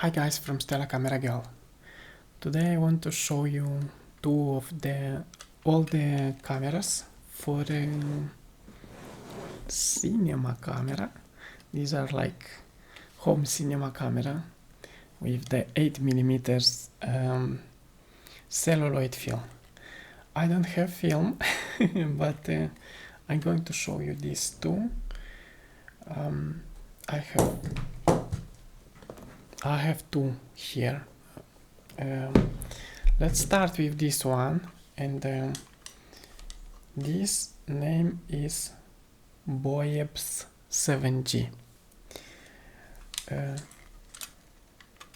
Hi guys from Stella Camera Girl. Today I want to show you two of all the cameras for cinema camera. These are like home cinema camera with the 8mm celluloid film. I don't have film, but I'm going to show you these two. I have two here. Let's start with this one, and this name is Boebs 7G.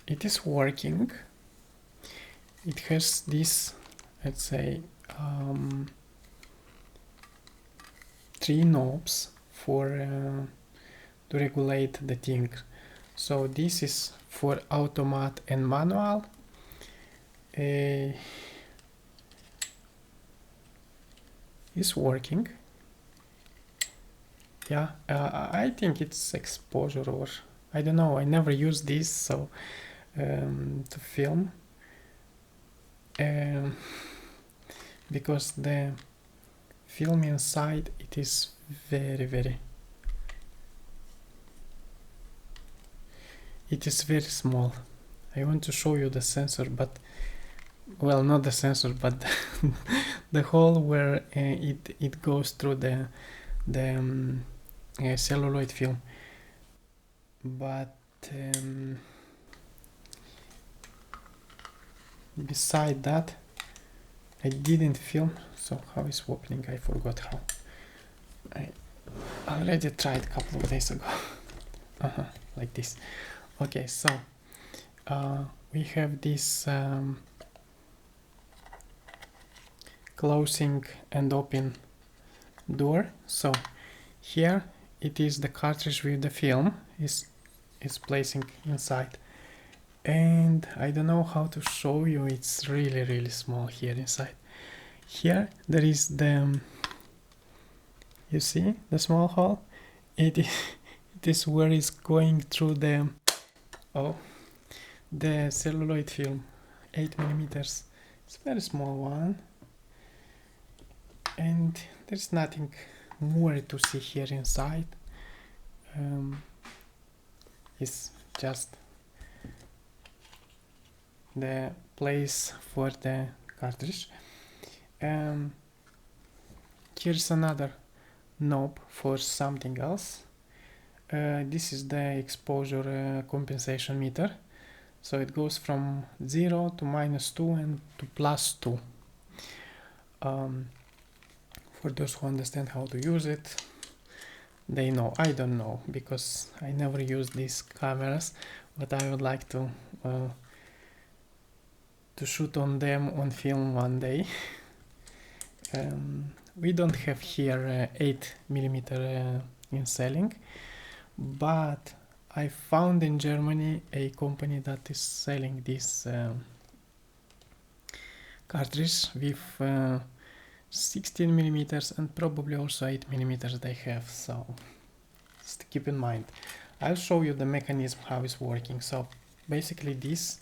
It is working. It has this, let's say, three knobs for to regulate the thing. So this is for automat and manual. Is working. Yeah, I think it's exposure, or I don't know, I never use this so to film because the film inside it is very small. I want to show you the sensor, but well, not the sensor, but the hole where it goes through the celluloid film. But beside that, I didn't film. So how is opening? I forgot how. I already tried a couple of days ago. Like this. Okay, so we have this closing and open door. So here it is the cartridge with the film is placing inside, and I don't know how to show you. It's really small here inside. Here there is the, you see the small hole. It is where it's going through the celluloid film, 8mm. It's a very small one, and there's nothing more to see here inside. It's just the place for the cartridge. Here's another knob for something else. This is the exposure compensation meter. So it goes from 0 to -2 and to +2. For those who understand how to use it, they know. I don't know because I never use these cameras, but I would like to shoot on them on film one day. We don't have here 8mm in selling, but I found in Germany a company that is selling this cartridge with 16mm and probably also 8mm they have, so just keep in mind. I'll show you the mechanism how it's working. So basically this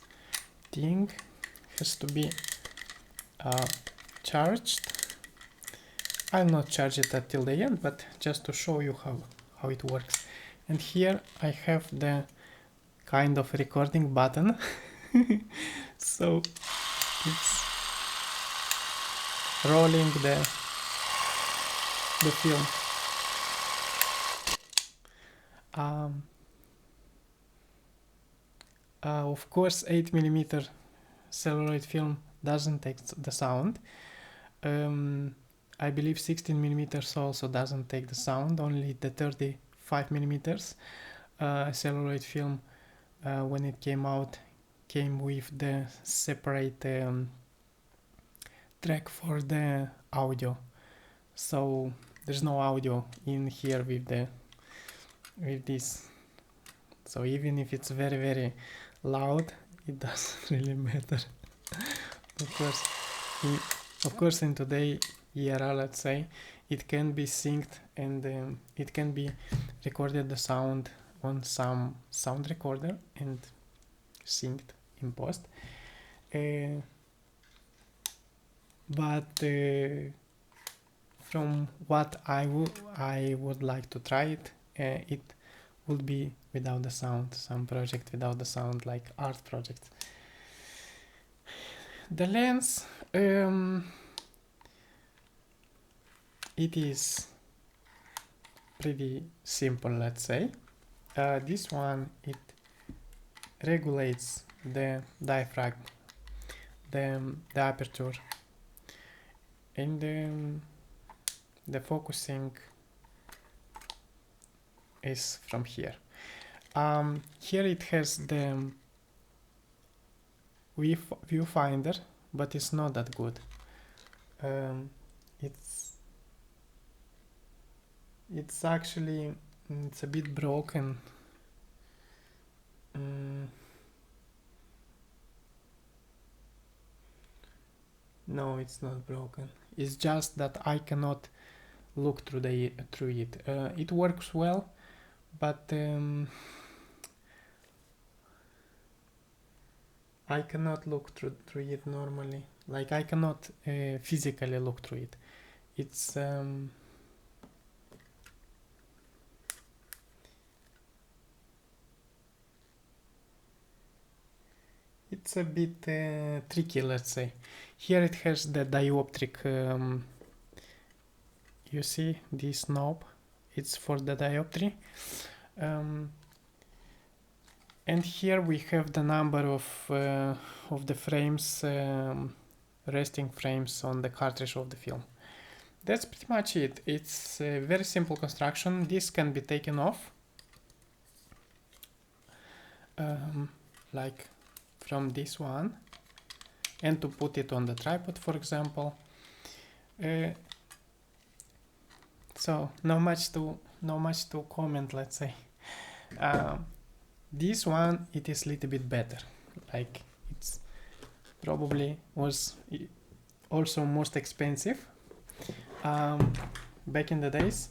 thing has to be charged. I'll not charge it until the end, but just to show you how it works. And here I have the kind of recording button. So it's rolling the film. Of course 8mm celluloid film doesn't take the sound. I believe 16mm also doesn't take the sound, only the 35mm celluloid film when it came out came with the separate track for the audio, so there's no audio in here with this. So even if it's very loud, it doesn't really matter. Of course in today era, let's say, it can be synced and it can be recorded the sound on some sound recorder, and synced in post. But from what I would like to try it, it would be without the sound, some project without the sound, like art project. The lens, it is pretty simple, let's say. This one, it regulates the diaphragm, the aperture, and the focusing is from here. Here it has the viewfinder, but it's not that good. It's actually it's a bit broken. No, it's not broken. It's just that I cannot look through it. It works well, but I cannot look through it normally. Like I cannot physically look through it. It's it's a bit tricky, let's say. Here it has the dioptric. You see this knob? It's for the dioptry. And here we have the number of the frames, resting frames on the cartridge of the film. That's pretty much it. It's a very simple construction. This can be taken off, like from this one, and to put it on the tripod, for example. So not much to comment, let's say. This one, it is a little bit better. Like it's probably was also most expensive back in the days.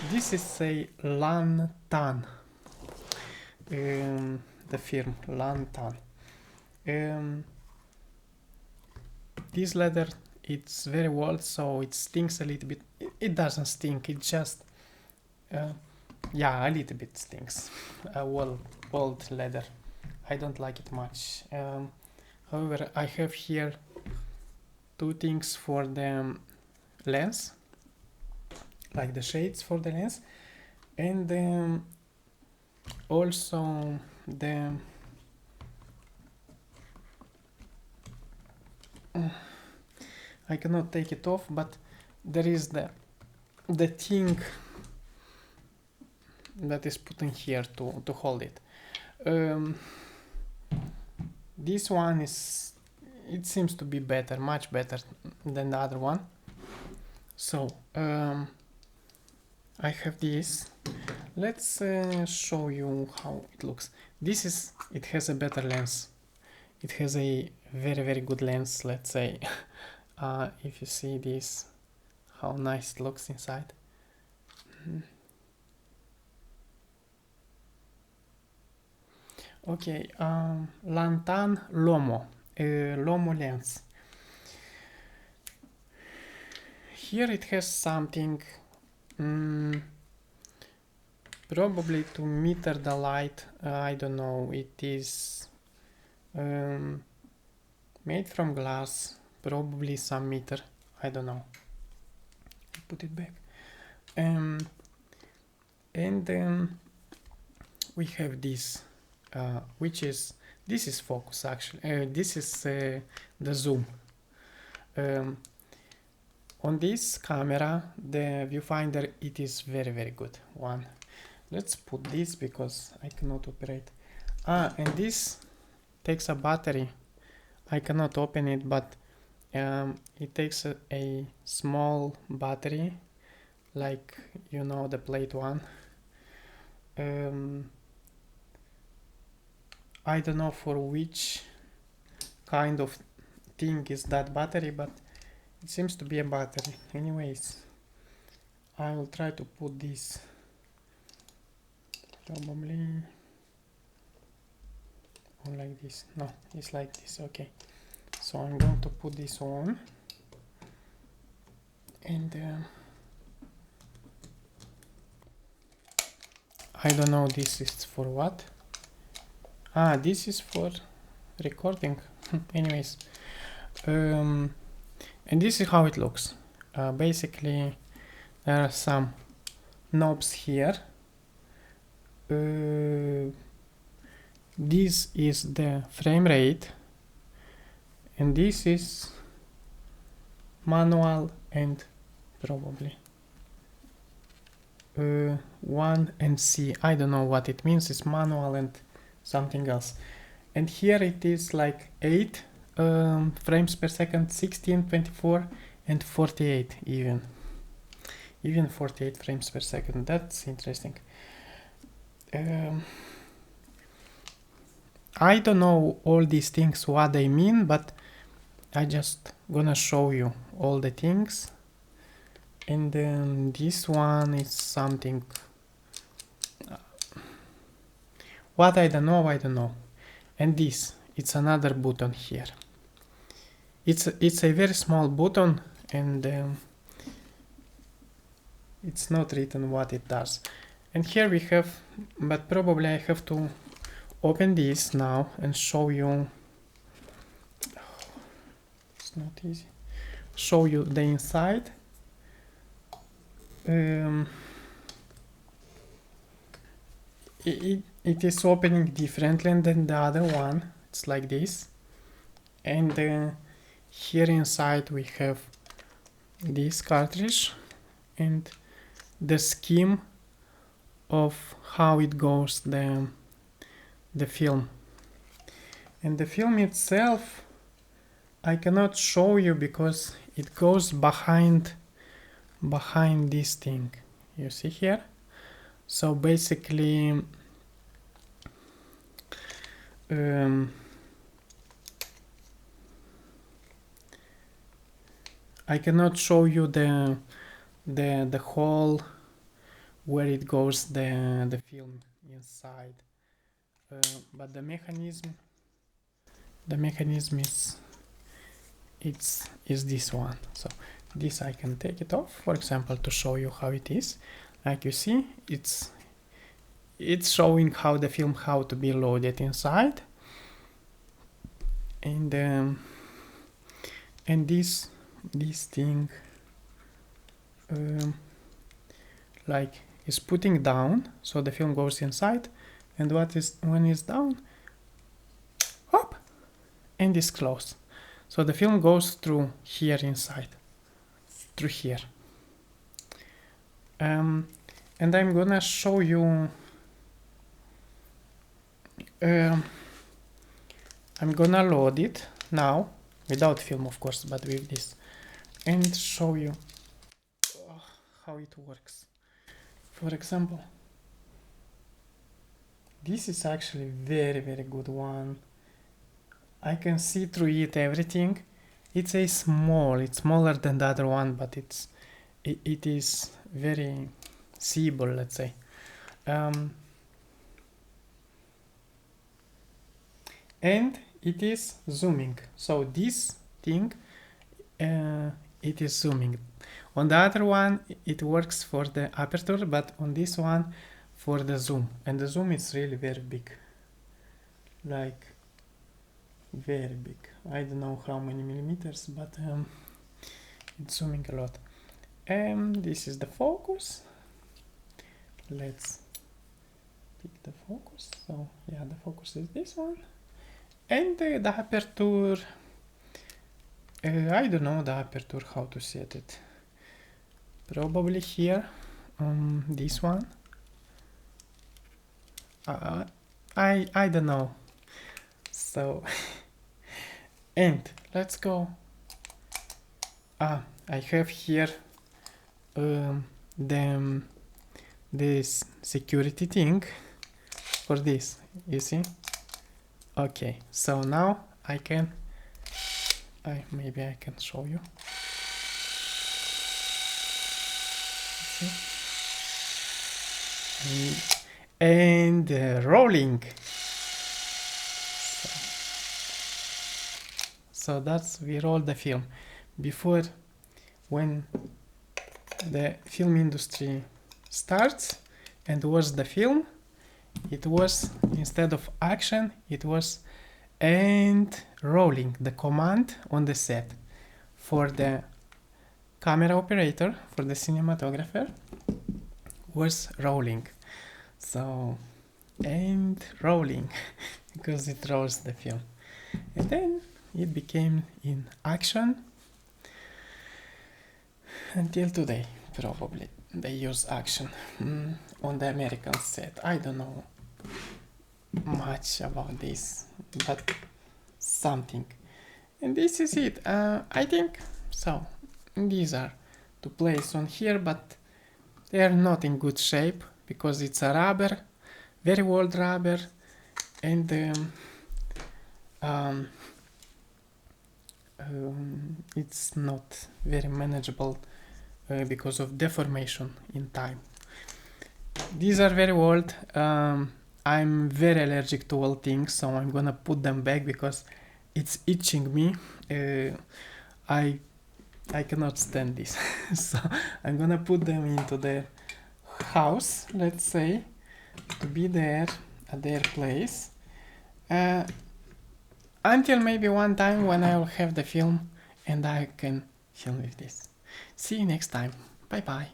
This is a Lantan, the firm Lantan. This leather, it's very old, so it stinks a little bit. It doesn't stink, it just yeah, a little bit stinks. Old leather, I don't like it much. However, I have here two things for the lens, like the shades for the lens, and also the I cannot take it off, but there is the thing that is put in here to hold it. This one it seems to be better, much better than the other one. So I have this. Let's show you how it looks. It has a better lens. It has a very good lens, let's say. If you see this, how nice it looks inside. Okay, Lantan Lomo, Lomo lens. Here it has something probably to meter the light. I don't know, it is made from glass, probably some meter, I don't know. Put it back. And then we have this, this is focus actually. This is the zoom. On this camera, the viewfinder, it is very good one. Let's put this because I cannot operate. And this takes a battery. I cannot open it, but it takes a small battery, like you know, the plate one. I don't know for which kind of thing is that battery, but it seems to be a battery. Anyways, I will try to put this probably or like this. No, it's like this. Okay, so I'm going to put this on, and I don't know this is for what. This is for recording. Anyways, and this is how it looks. Basically, there are some knobs here. This is the frame rate, and this is manual and probably 1 and C. I don't know what it means. It's manual and something else. And here it is like 8 frames per second, 16, 24 and 48 even 48 frames per second. That's interesting. I don't know all these things what they mean, but I just gonna show you all the things. And then this one is something what I don't know. And this, it's another button here. It's a very small button, and it's not written what it does. And here we have, but probably I have to open this now and show you. It's not easy. Show you the inside. It is opening differently than the other one. It's like this. And here inside we have this cartridge and the scheme of how it goes the film. And the film itself I cannot show you because it goes behind this thing. You see here? So basically I cannot show you the hole where it goes the film inside, but the mechanism is this one. So this I can take it off, for example, to show you how it is. Like you see, it's showing how the film how to be loaded inside, and this thing like is putting down, so the film goes inside, and when it's down, hop, and is closed. So the film goes through here inside, through here. And I'm gonna show you. I'm gonna load it now, without film of course, but with this, and show you how it works. For example, this is actually very good one. I can see through it everything. It's smaller than the other one, but it is very seeable, let's say. And it is zooming. So this thing, it is zooming. On the other one, it works for the aperture, but on this one, for the zoom. And the zoom is really very big. Like, very big. I don't know how many millimeters, but it's zooming a lot. And this is the focus. Let's pick the focus. So yeah, the focus is this one. And the aperture, I don't know the aperture, how to set it. Probably here, this one. I don't know. So, and let's go. I have here this security thing for this, you see? Okay, so now I can, maybe I can show you. See? And rolling. So that's we roll the film. Before, when the film industry starts and was the film, it was, instead of action, it was and rolling, the command on the set. For the camera operator, for the cinematographer, was rolling. So, and rolling, because it rolls the film. And then it became in action until today, probably. They use action on the American set. I don't know much about this, but something. And this is it. I think so. These are to place on here, but they are not in good shape because it's a rubber, very old rubber, and it's not very manageable because of deformation in time. These are very old. I'm very allergic to all things, so I'm gonna put them back because it's itching me. I cannot stand this. So I'm gonna put them into the house, let's say, to be there at their place until maybe one time when I will have the film and I can film with this. See you next time. Bye bye.